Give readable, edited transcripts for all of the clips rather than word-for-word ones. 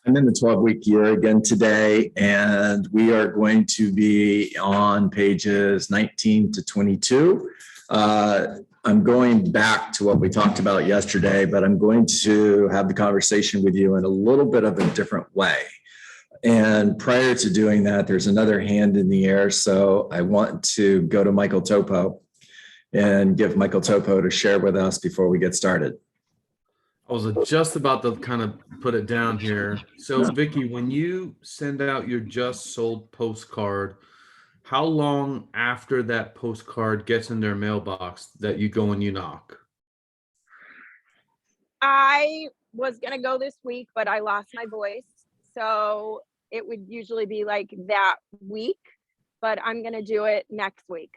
I'm in the 12-week year again today, and we are going to be on pages 19 to 22. I'm going back to what we talked about yesterday, but I'm going to have the conversation with you in a little bit of a different way. And prior to doing that, there's another hand in the air. So I want to go to Michael Topo and give Michael Topo to share with us before we get started. I was just about to kind of put it down here. So, Vicky, when you send out your just sold postcard, how long after that postcard gets in their mailbox that you go and you knock? I was going to go this week, but I lost my voice. So it would usually be like that week, but I'm going to do it next week.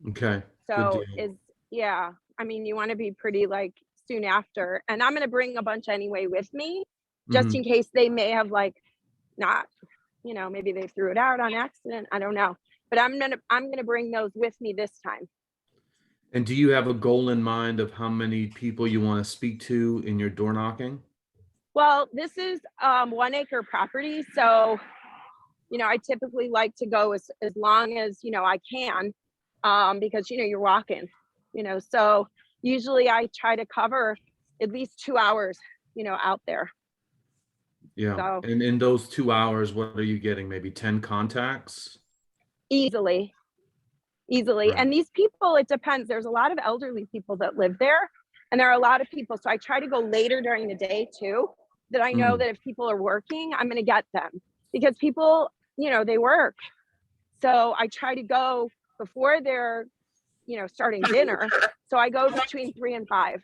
Okay. So I mean, you want to be pretty like soon after, and I'm going to bring a bunch anyway with me, just in case they may have like not, maybe they threw it out on accident. I don't know, but I'm going to bring those with me this time. And do you have a goal in mind of how many people you want to speak to in your door knocking? Well, this is 1 acre property. So, I typically like to go as long as, I can, because, you're walking, so usually I try to cover at least 2 hours, out there. Yeah. So, and in those 2 hours, what are you getting? Maybe 10 contacts? Easily. Right. And these people, it depends. There's a lot of elderly people that live there, and there are a lot of people. So I try to go later during the day too, that I know that if people are working, I'm going to get them, because people, they work. So I try to go before they're, starting dinner. So I go between 3 and 5.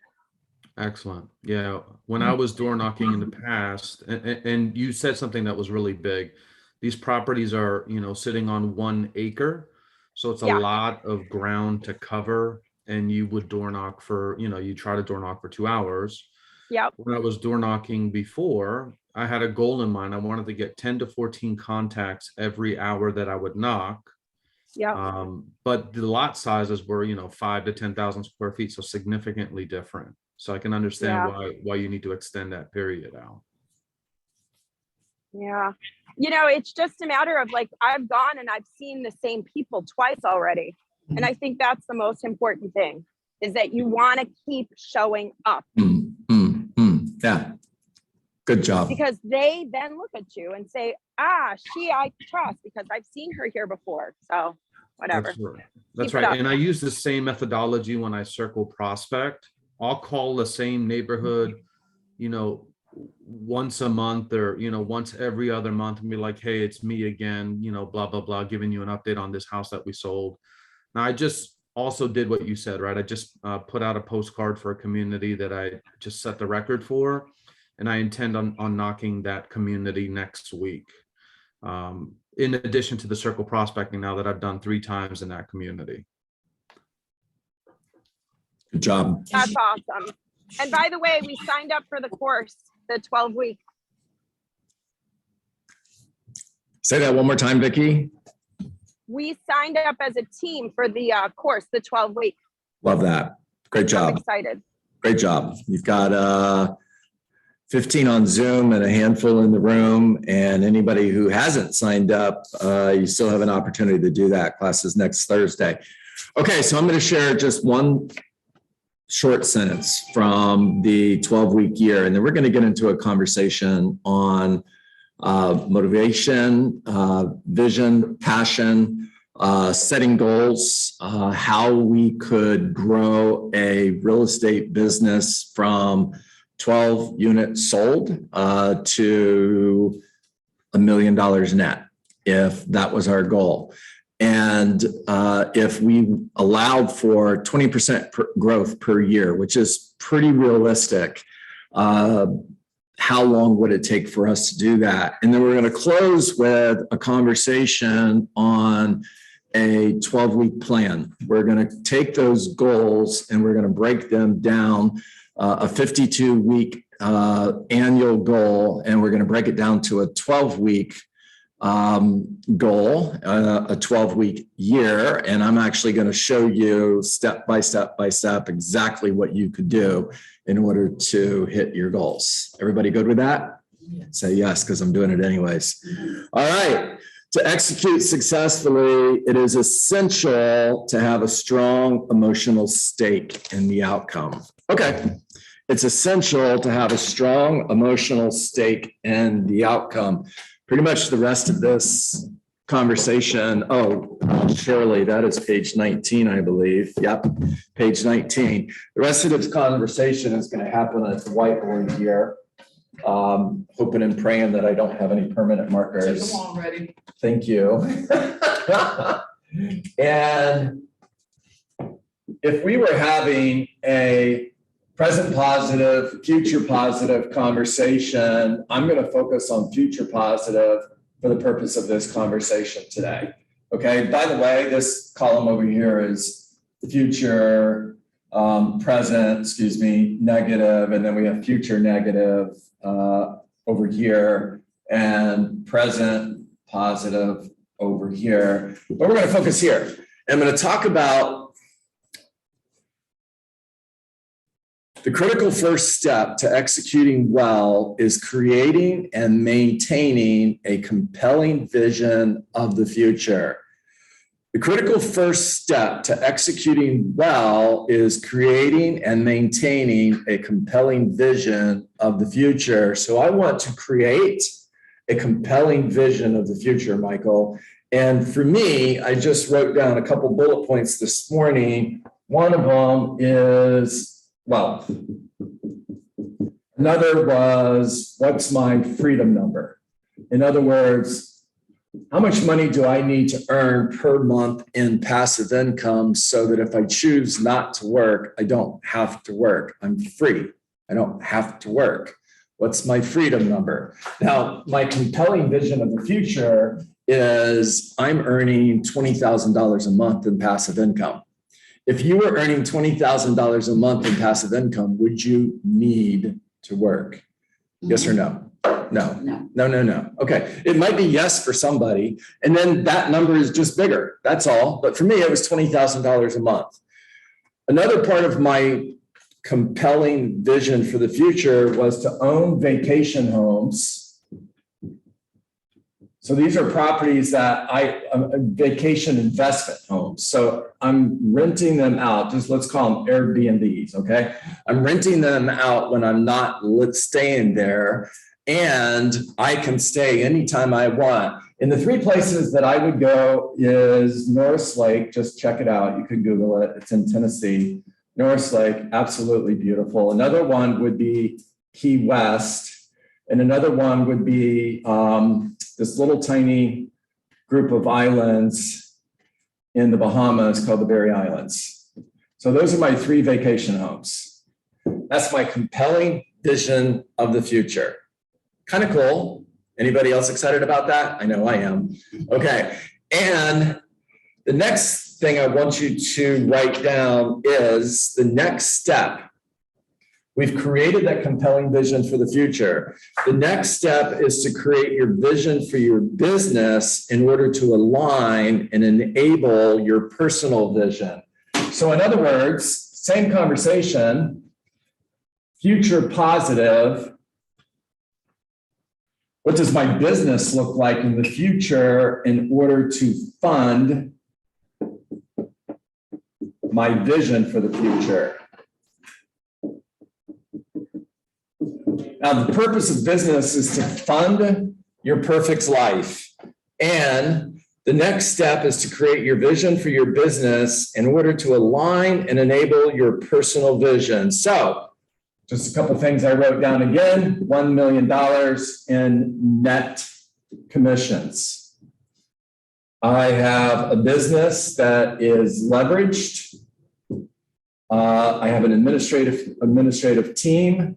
Excellent. Yeah. When I was door knocking in the past, and you said something that was really big. These properties are, sitting on 1 acre. So it's a lot of ground to cover. And you would door knock for, you try to door knock for 2 hours. Yep. When I was door knocking before, I had a goal in mind. I wanted to get 10 to 14 contacts every hour that I would knock. Yeah. But the lot sizes were, 5 to 10,000 square feet. So significantly different. So I can understand why you need to extend that period out. Yeah. It's just a matter of like, I've gone and I've seen the same people twice already. And I think that's the most important thing, is that you want to keep showing up. Yeah. Good job. Because they then look at you and say, I trust, because I've seen her here before. So whatever. That's right. And I use the same methodology when I circle prospect. I'll call the same neighborhood, once a month or, once every other month, and be like, hey, it's me again, blah, blah, blah, giving you an update on this house that we sold. Now, I just also did what you said, right? I just put out a postcard for a community that I just set the record for, and I intend on knocking that community next week. In addition to the circle prospecting now that I've done 3 times in that community. Good job. That's awesome. And by the way, we signed up for the course, the 12-week. Say that one more time, Vicky. We signed up as a team for the course, the 12-week. Love that. Great job. I'm excited. Great job. You've got 15 on Zoom and a handful in the room. And anybody who hasn't signed up, you still have an opportunity to do that. Class is next Thursday. Okay, so I'm going to share just one short sentence from the 12-week year, and then we're going to get into a conversation on motivation, vision, passion, setting goals, how we could grow a real estate business from 12 units sold to $1 million net, if that was our goal. And if we allowed for 20% growth per year, which is pretty realistic, how long would it take for us to do that? And then we're going to close with a conversation on a 12-week plan. We're going to take those goals and we're going to break them down, a 52-week annual goal, and we're going to break it down to a 12-week goal, a 12-week year. And I'm actually going to show you step by step exactly what you could do in order to hit your goals. Everybody good with that? Say yes, because I'm doing it anyways. All right. To execute successfully, it is essential to have a strong emotional stake in the outcome. Okay. It's essential to have a strong emotional stake in the outcome. Pretty much the rest of this conversation. Oh, Shirley, that is page 19, I believe. Yep, page 19. The rest of this conversation is going to happen at the whiteboard here. Hoping and praying that I don't have any permanent markers. Take them already. Thank you. And if we were having a present positive, future positive conversation, I'm going to focus on future positive for the purpose of this conversation today. Okay, by the way, this column over here is future, present, negative, and then we have future negative over here, and present positive over here. But we're going to focus here. I'm going to talk about the critical first step to executing well is creating and maintaining a compelling vision of the future. The critical first step to executing well is creating and maintaining a compelling vision of the future. So I want to create a compelling vision of the future, Michael. And for me, I just wrote down a couple bullet points this morning. One of them is, well, another was, what's my freedom number? In other words, how much money do I need to earn per month in passive income so that if I choose not to work, I don't have to work? I'm free. I don't have to work. What's my freedom number? Now, my compelling vision of the future is I'm earning $20,000 a month in passive income. If you were earning $20,000 a month in passive income, would you need to work? Yes or no? No. Okay. It might be yes for somebody. And then that number is just bigger. That's all. But for me, it was $20,000 a month. Another part of my compelling vision for the future was to own vacation homes. So these are properties that vacation investment homes. So I'm renting them out. Just let's call them Airbnbs. Okay. I'm renting them out when I'm not staying there. And I can stay anytime I want. And the three places that I would go is Norris Lake. Just check it out. You can Google it. It's in Tennessee. Norris Lake, absolutely beautiful. Another one would be Key West. And another one would be this little tiny group of islands in the Bahamas called the Berry Islands. So those are my three vacation homes. That's my compelling vision of the future. Kind of cool. Anybody else excited about that? I know I am. Okay. And the next thing I want you to write down is the next step. We've created that compelling vision for the future. The next step is to create your vision for your business in order to align and enable your personal vision. So in other words, same conversation, future positive. What does my business look like in the future in order to fund my vision for the future? Now, the purpose of business is to fund your perfect life. And the next step is to create your vision for your business in order to align and enable your personal vision. So, just a couple things I wrote down again, $1 million in net commissions. I have a business that is leveraged. I have an administrative team.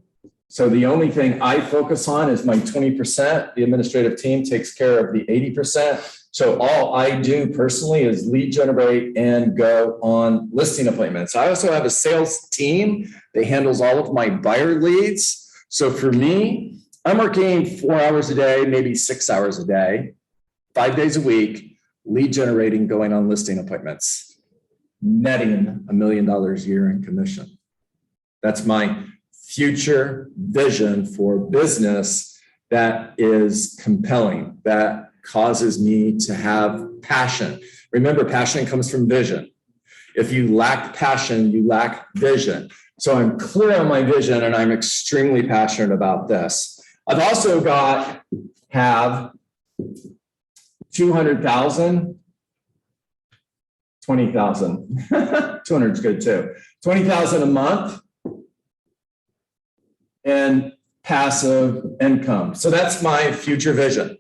So the only thing I focus on is my 20%. The administrative team takes care of the 80%. So all I do personally is lead generate and go on listing appointments. I also have a sales team that handles all of my buyer leads. So for me, I'm working 4 hours a day, maybe 6 hours a day, 5 days a week, lead generating, going on listing appointments, netting $1 million a year in commission. That's my future vision for business that is compelling, that causes me to have passion. Remember, passion comes from vision. If you lack passion, you lack vision. So I'm clear on my vision and I'm extremely passionate about this. I've also have 200,000, 20,000, 200 is good too. 20,000 a month in passive income. So that's my future vision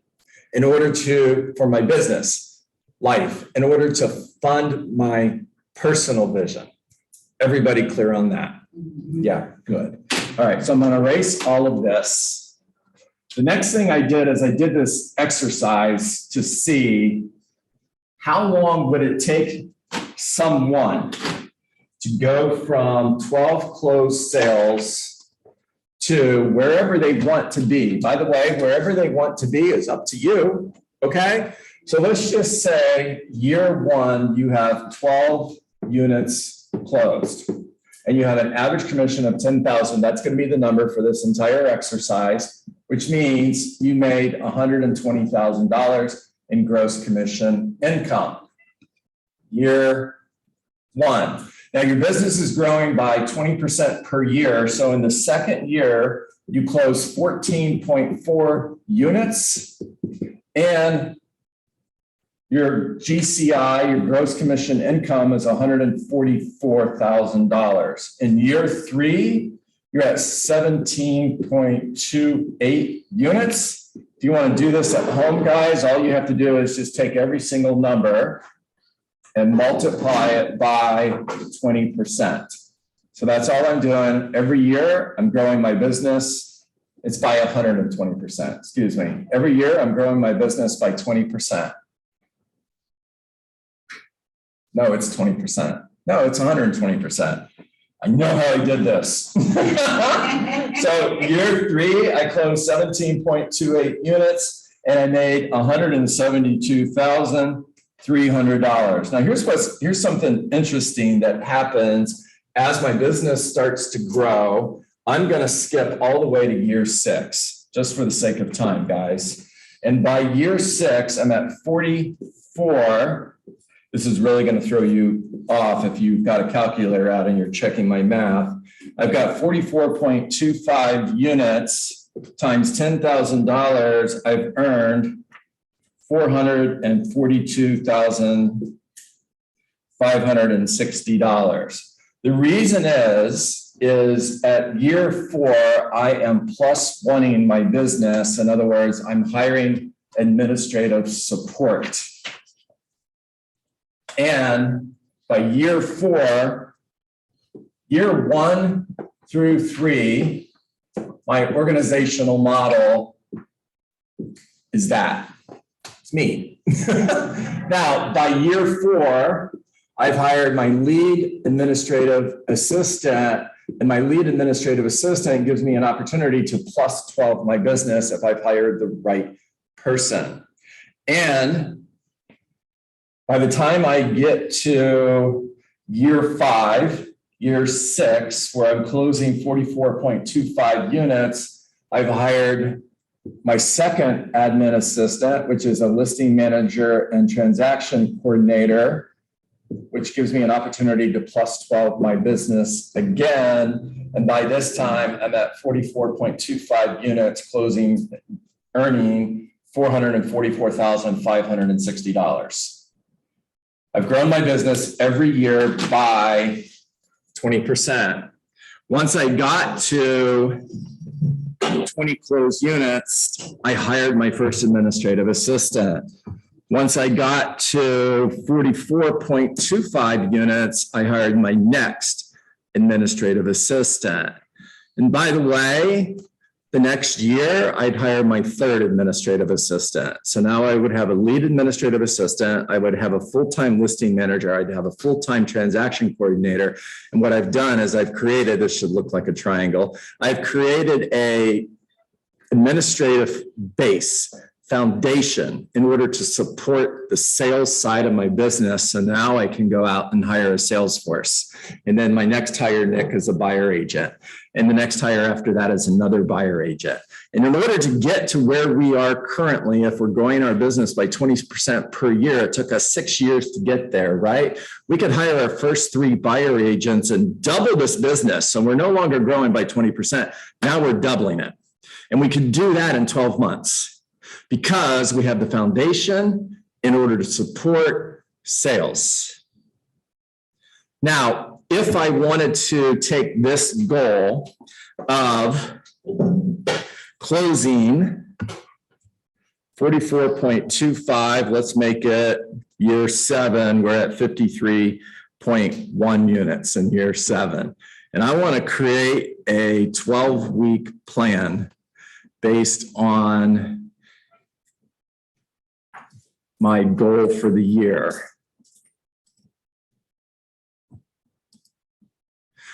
for my business life, in order to fund my personal vision. Everybody clear on that? Yeah, good. All right, so I'm going to erase all of this. The next thing I did is I did this exercise to see how long would it take someone to go from 12 closed sales to wherever they want to be. By the way, wherever they want to be is up to you, okay? So let's just say year one, you have 12 units closed and you have an average commission of 10,000. That's going to be the number for this entire exercise, which means you made $120,000 in gross commission income. Year one. Now your business is growing by 20% per year. So in the second year, you close 14.4 units and your GCI, your gross commission income, is $144,000. In year three, you're at 17.28 units. If you want to do this at home, guys, all you have to do is just take every single number and multiply it by 20%. So that's all I'm doing. Every year, I'm growing my business. It's by 120%, excuse me. Every year, I'm growing my business by 20%. No, it's 20%. No, it's 120%. I know how I did this. So year three, I closed 17.28 units and I made $172,300. Now here's something interesting that happens as my business starts to grow. I'm going to skip all the way to year six, just for the sake of time, guys. And by year six, I'm at 44. This is really going to throw you off if you've got a calculator out and you're checking my math. I've got 44.25 units times $10,000. I've earned $442,560. The reason is at year four, I am plus oneing my business. In other words, I'm hiring administrative support. And by year four, year 1 through 3, my organizational model is that. It's me. Now, by year 4, I've hired my lead administrative assistant, and my lead administrative assistant gives me an opportunity to plus 12 my business if I've hired the right person. And by the time I get to year 5, year 6, where I'm closing 44.25 units, I've hired my second admin assistant, which is a listing manager and transaction coordinator, which gives me an opportunity to plus 12 my business again. And by this time, I'm at 44.25 units, earning $444,560. I've grown my business every year by 20%. Once I got to 20 closed units, I hired my first administrative assistant. Once I got to 44.25 units, I hired my next administrative assistant. And by the way, the next year, I'd hire my third administrative assistant. So now I would have a lead administrative assistant. I would have a full-time listing manager. I'd have a full-time transaction coordinator. And what I've done is I've created, this should look like a triangle. I've created a administrative base foundation in order to support the sales side of my business. So now I can go out and hire a sales force. And then my next hire, Nick, is a buyer agent. And the next hire after that is another buyer agent. And in order to get to where we are currently, if we're growing our business by 20% per year, it took us 6 years to get there, right? We could hire our first 3 buyer agents and double this business. So we're no longer growing by 20%. Now we're doubling it. And we could do that in 12 months because we have the foundation in order to support sales. Now, if I wanted to take this goal of closing 44.25, let's make it year 7, we're at 53.1 units in year 7. And I want to create a 12-week plan based on my goal for the year.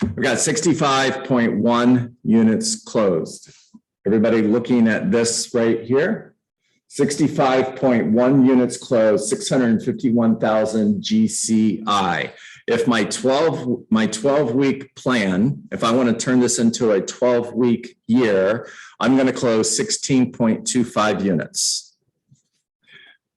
We've got 65.1 units closed. Everybody looking at this right here? 65.1 units closed, 651,000 GCI. If my 12-week plan, if I want to turn this into a 12-week year, I'm going to close 16.25 units.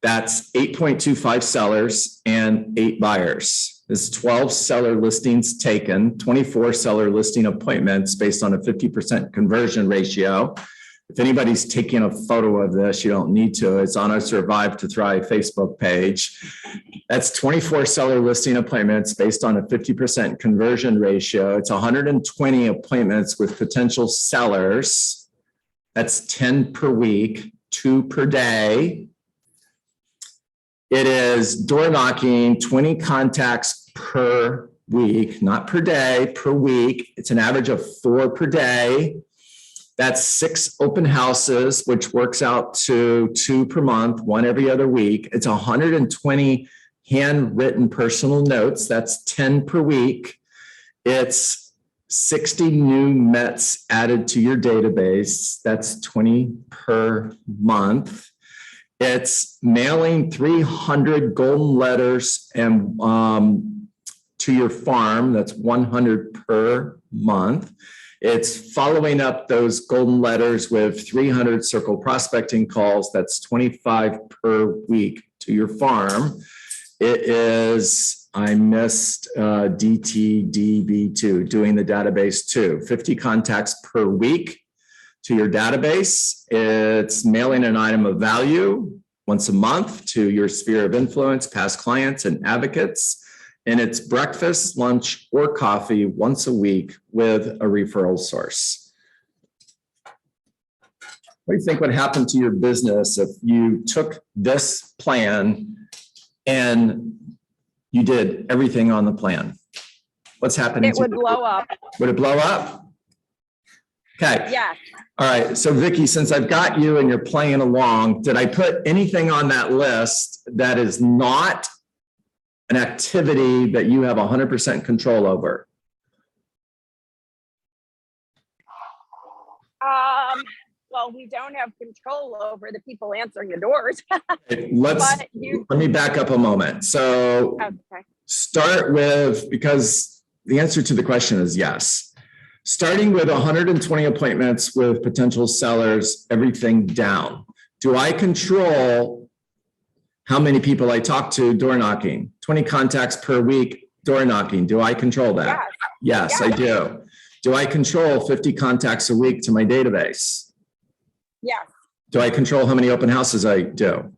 That's 8.25 sellers and 8 buyers. This is 12 seller listings taken, 24 seller listing appointments based on a 50% conversion ratio. If anybody's taking a photo of this, you don't need to. It's on our Survive to Thrive Facebook page. That's 24 seller listing appointments based on a 50% conversion ratio. It's 120 appointments with potential sellers. That's 10 per week, 2 per day. It is door knocking, 20 contacts per week, not per day, per week. It's an average of 4 per day. That's 6 open houses, which works out to 2 per month, 1 every other week. It's 120 handwritten personal notes. That's 10 per week. It's 60 new METs added to your database. That's 20 per month. It's mailing 300 golden letters and to your farm. That's 100 per month. It's following up those golden letters with 300 circle prospecting calls. That's 25 per week to your farm. It is, I missed DTDB2, doing the database too. 50 contacts per week to your database. It's mailing an item of value once a month to your sphere of influence, past clients and advocates. And it's breakfast, lunch, or coffee once a week with a referral source. What do you think would happen to your business if you took this plan and you did everything on the plan? What's happening? It would blow up. Would it blow up? Okay. Yes. All right. So Vicki, since I've got you and you're playing along, did I put anything on that list that is not an activity that you have 100% control over? Well, we don't have control over the people answering the doors. Let me back up a moment. So start with, because the answer to the question is yes. Starting with 120 appointments with potential sellers, everything down. Do I control how many people I talk to door knocking? 20 contacts per week door knocking. Do I control that? Yes, I do. Do I control 50 contacts a week to my database? Yes. Do I control how many open houses I do?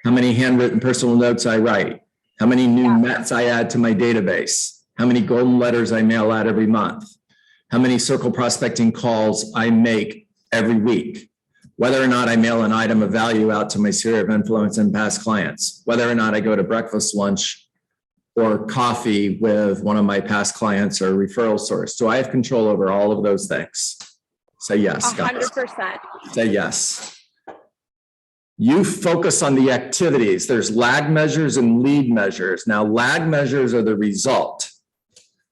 How many handwritten personal notes I write? How many new METs I add to my database? How many golden letters I mail out every month? How many circle prospecting calls I make every week? Whether or not I mail an item of value out to my sphere of influence and past clients, whether or not I go to breakfast, lunch, or coffee with one of my past clients or referral source. Do I have control over all of those things? Say yes. 100%. Say yes. You focus on the activities. There's lag measures and lead measures. Now, lag measures are the result.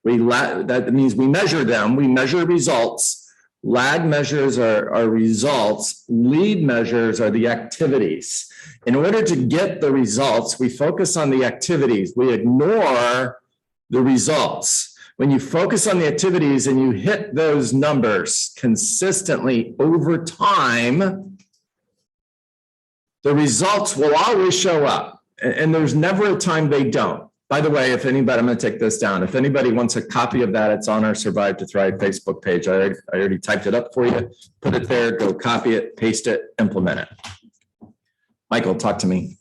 That means we measure them. We measure results. Lag measures are results. Lead measures are the activities. In order to get the results, we focus on the activities. We ignore the results. When you focus on the activities and you hit those numbers consistently over time, the results will always show up. And there's never a time they don't. By the way, if anybody, I'm going to take this down. If anybody wants a copy of that, it's on our Survive to Thrive Facebook page. I already typed it up for you. Put it there, go copy it, paste it, implement it. Michael, talk to me.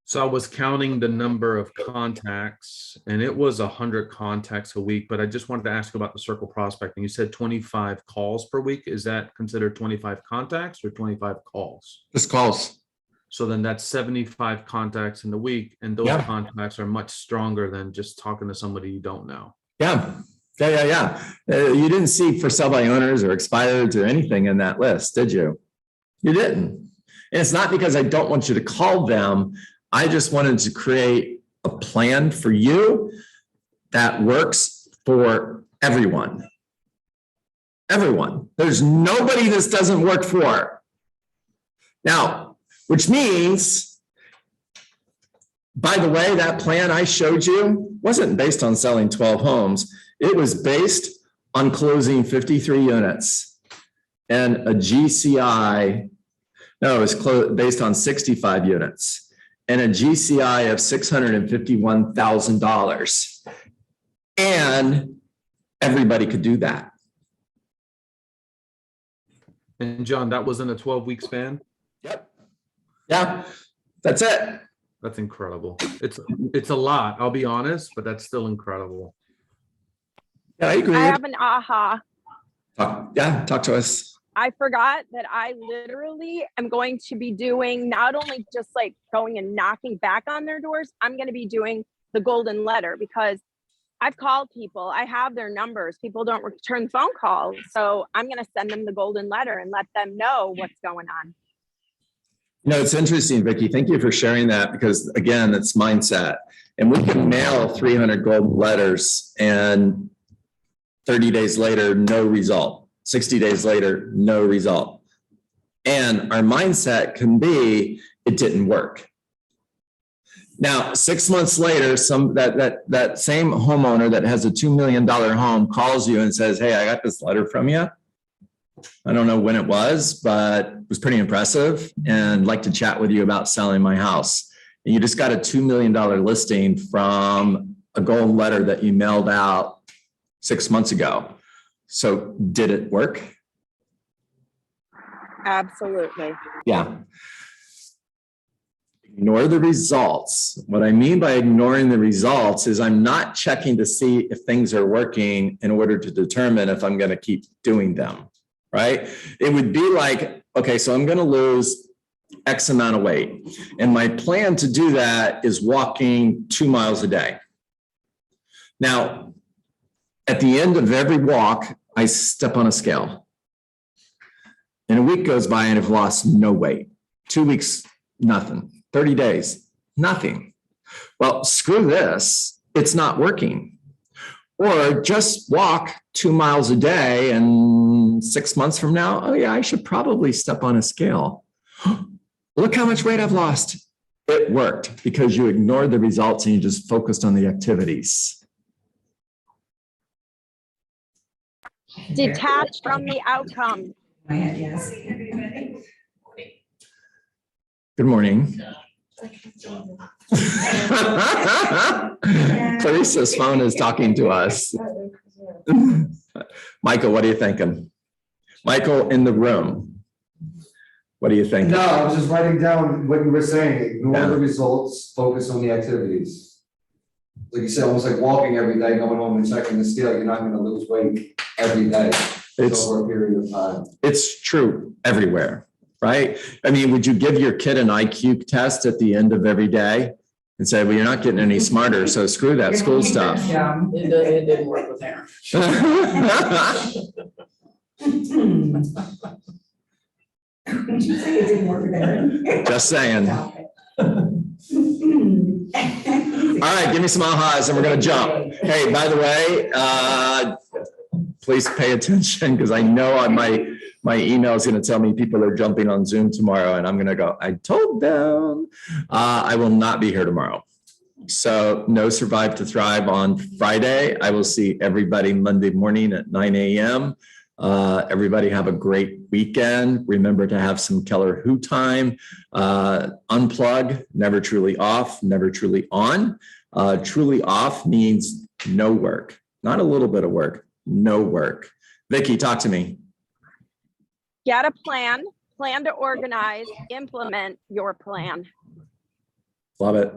So I was counting the number of contacts, and it was 100 contacts a week, but I just wanted to ask about the circle prospecting. You said 25 calls per week. Is that considered 25 contacts or 25 calls? Just calls. So then that's 75 contacts in the week, and those Yeah. contacts are much stronger than just talking to somebody you don't know. Yeah. You didn't see for sale by owners or expired or anything in that list, did you? You didn't. And it's not because I don't want you to call them. I just wanted to create a plan for you that works for everyone. Everyone. There's nobody this doesn't work for. Now, which means, by the way, that plan I showed you wasn't based on selling 12 homes. It was based on closing 53 units and a GCI. No, it was based on 65 units and a GCI of $651,000. And everybody could do that. And John, that was in a 12-week span? Yep. Yeah, that's it. That's incredible. It's a lot, I'll be honest, but that's still incredible. Yeah, I agree. I have an aha. Talk to us. I forgot that I literally am going to be doing not only just like going and knocking back on their doors, I'm going to be doing the golden letter because I've called people. I have their numbers. People don't return phone calls. So I'm going to send them the golden letter and let them know what's going on. You know, it's interesting, Vicki. Thank you for sharing that because, again, it's mindset. And we can mail 300 golden letters and 30 days later, no result. 60 days later, no result. And our mindset can be, it didn't work. Now, 6 months later, that same homeowner that has a $2 million home calls you and says, hey, I got this letter from you. I don't know when it was, but it was pretty impressive and I'd like to chat with you about selling my house. And you just got a $2 million listing from a golden letter that you mailed out 6 months ago. So did it work? Absolutely. Yeah. Ignore the results. What I mean by ignoring the results is I'm not checking to see if things are working in order to determine if I'm going to keep doing them. Right? It would be like, okay, so I'm going to lose X amount of weight. And my plan to do that is walking 2 miles a day. Now, at the end of every walk, I step on a scale. And a week goes by and I've lost no weight. 2 weeks, nothing. 30 days, nothing. Well, screw this. It's not working. Or just walk 2 miles a day and 6 months from now, oh yeah, I should probably step on a scale. Look how much weight I've lost. It worked because you ignored the results and you just focused on the activities. Detach from the outcome. Yes. Good morning. Clarissa's phone is talking to us. Michael, what are you thinking? Michael in the room. What are you thinking? No, I was just writing down what you were saying. Ignore Yeah. the results, focus on the activities. Like you said, almost like walking every day, going home and checking the scale. You're not going to lose weight every day. It's over a period of time. It's true everywhere, right? I mean, would you give your kid an IQ test at the end of every day and say, well, you're not getting any smarter, so screw that school stuff? Yeah, it didn't work with Aaron. Did you say it didn't work with Aaron? Just saying. All right, give me some ahas and we're going to jump. Hey, by the way, please pay attention because I know on my email is going to tell me people are jumping on Zoom tomorrow and I'm going to go, I told them. I will not be here tomorrow. So no Survive to Thrive on Friday. I will see everybody Monday morning at 9 a.m. Everybody have a great weekend. Remember to have some Keller Who time. Unplug, never truly off, never truly on. Truly off means no work, not a little bit of work, no work. Vicki, talk to me. Get a plan to organize, implement your plan. Love it.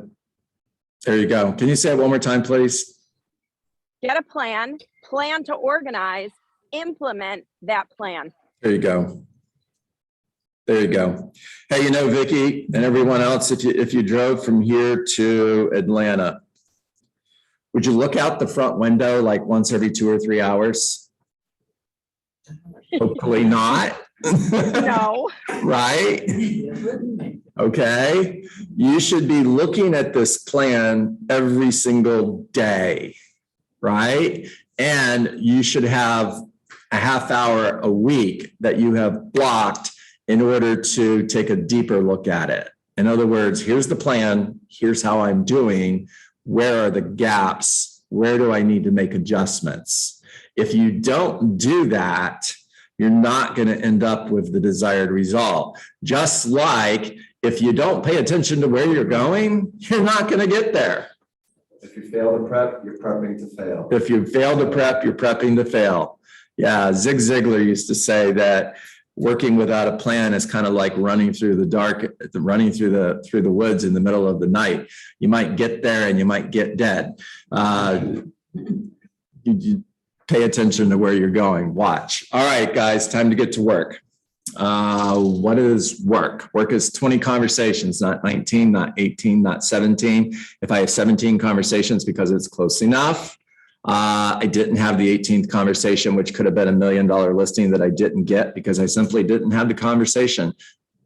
There you go. Can you say it one more time, please? Get a plan to organize, implement that plan. There you go. There you go. Hey, you know, Vicki and everyone else, if you drove from here to Atlanta, would you look out the front window like once every 2 or 3 hours? Hopefully not. No. Right? Okay. You should be looking at this plan every single day, right? And you should have a half hour a week that you have blocked in order to take a deeper look at it. In other words, here's the plan. Here's how I'm doing. Where are the gaps? Where do I need to make adjustments? If you don't do that, you're not going to end up with the desired result. Just like if you don't pay attention to where you're going, you're not going to get there. If you fail to prep, you're prepping to fail. If you fail to prep, you're prepping to fail. Yeah, Zig Ziglar used to say that working without a plan is kind of like running through the dark, running through the woods in the middle of the night. You might get there and you might get dead. You pay attention to where you're going. Watch. All right, guys, time to get to work. What is work? Work is 20 conversations, not 19, not 18, not 17. If I have 17 conversations because it's close enough. I didn't have the 18th conversation, which could have been $1 million listing that I didn't get because I simply didn't have the conversation.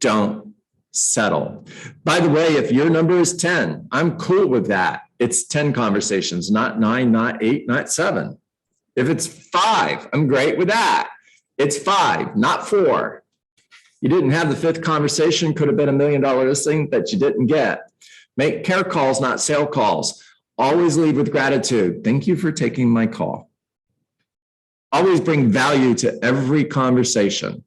Don't settle. By the way, if your number is 10, I'm cool with that. It's 10 conversations, not 9, not 8, not 7. If it's 5, I'm great with that. It's 5, not 4. You didn't have the 5th conversation, could have been $1 million listing that you didn't get. Make care calls, not sale calls. Always lead with gratitude. Thank you for taking my call. Always bring value to every conversation.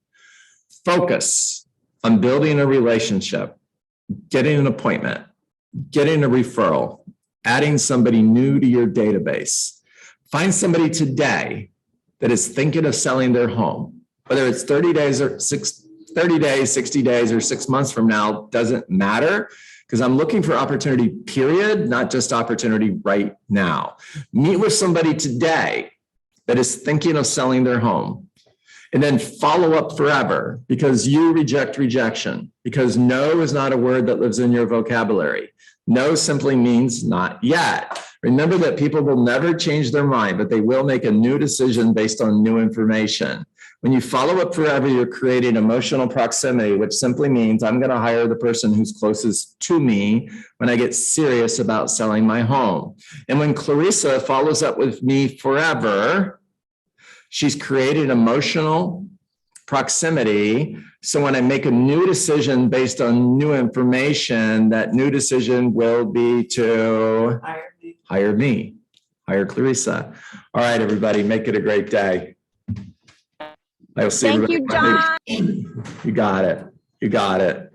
Focus on building a relationship, getting an appointment, getting a referral, adding somebody new to your database. Find somebody today that is thinking of selling their home, whether it's 30 days, 60 days, or 6 months from now, doesn't matter. Because I'm looking for opportunity, period, not just opportunity right now. Meet with somebody today that is thinking of selling their home. And then follow up forever because you reject rejection. Because no is not a word that lives in your vocabulary. No simply means not yet. Remember that people will never change their mind, but they will make a new decision based on new information. When you follow up forever, you're creating emotional proximity, which simply means I'm going to hire the person who's closest to me when I get serious about selling my home. And when Clarissa follows up with me forever, she's created emotional proximity. So when I make a new decision based on new information, that new decision will be to hire Clarissa. All right, everybody, make it a great day. I'll see Thank you, John. You got it. You got it.